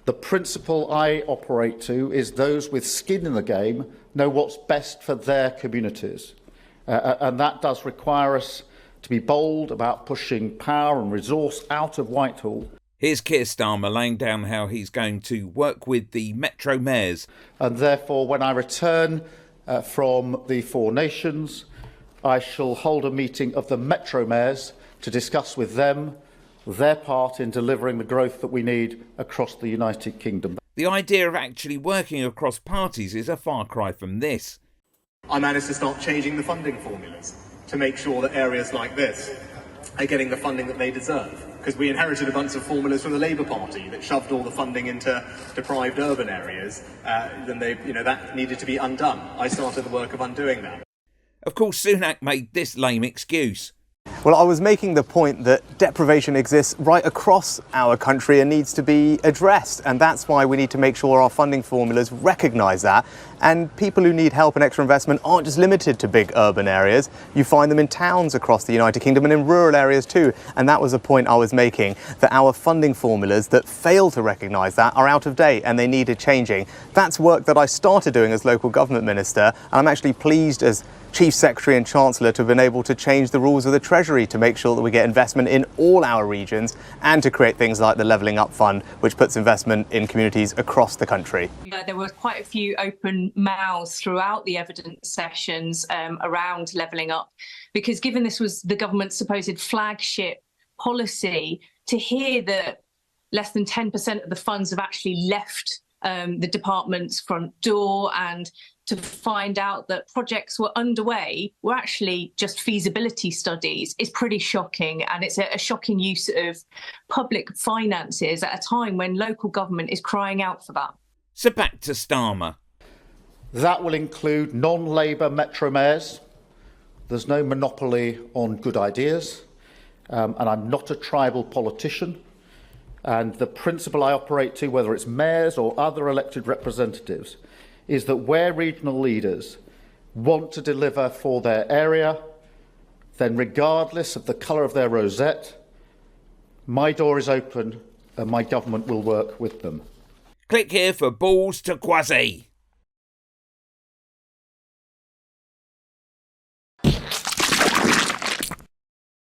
The principle I operate to is those with skin in the game know what's best for their communities. And that does require us to be bold about pushing power and resource out of Whitehall. Here's Keir Starmer laying down how he's going to work with the Metro mayors. And therefore, when I return from the Four Nations, I shall hold a meeting of the Metro mayors to discuss with them their part in delivering the growth that we need across the United Kingdom. The idea of actually working across parties is a far cry from this. I managed to start changing the funding formulas to make sure that areas like this are getting the funding that they deserve. Because we inherited a bunch of formulas from the Labour Party that shoved all the funding into deprived urban areas, then that needed to be undone. I started the work of undoing that. Of course, SUNAK made this lame excuse. Well, I was making the point that deprivation exists right across our country and needs to be addressed. And that's why we need to make sure our funding formulas recognise that. And people who need help and extra investment aren't just limited to big urban areas. You find them in towns across the United Kingdom and in rural areas too. And that was the point I was making, that our funding formulas that fail to recognise that are out of date and they needed changing. That's work that I started doing as local government minister. And I'm actually pleased as Chief Secretary and Chancellor to have been able to change the rules of the Treasury to make sure that we get investment in all our regions and to create things like the Levelling Up Fund, which puts investment in communities across the country. There were quite a few open mouths throughout the evidence sessions around levelling up, because given this was the government's supposed flagship policy, to hear that less than 10% of the funds have actually left the department's front door, and to find out that projects were underway were actually just feasibility studies, is pretty shocking. And it's a shocking use of public finances at a time when local government is crying out for that. So back to Starmer. That will include non-Labour Metro mayors. There's no monopoly on good ideas, and I'm not a tribal politician. And the principle I operate to, whether it's mayors or other elected representatives, is that where regional leaders want to deliver for their area, then regardless of the colour of their rosette, my door is open and my government will work with them. Click here for balls to Kwasi.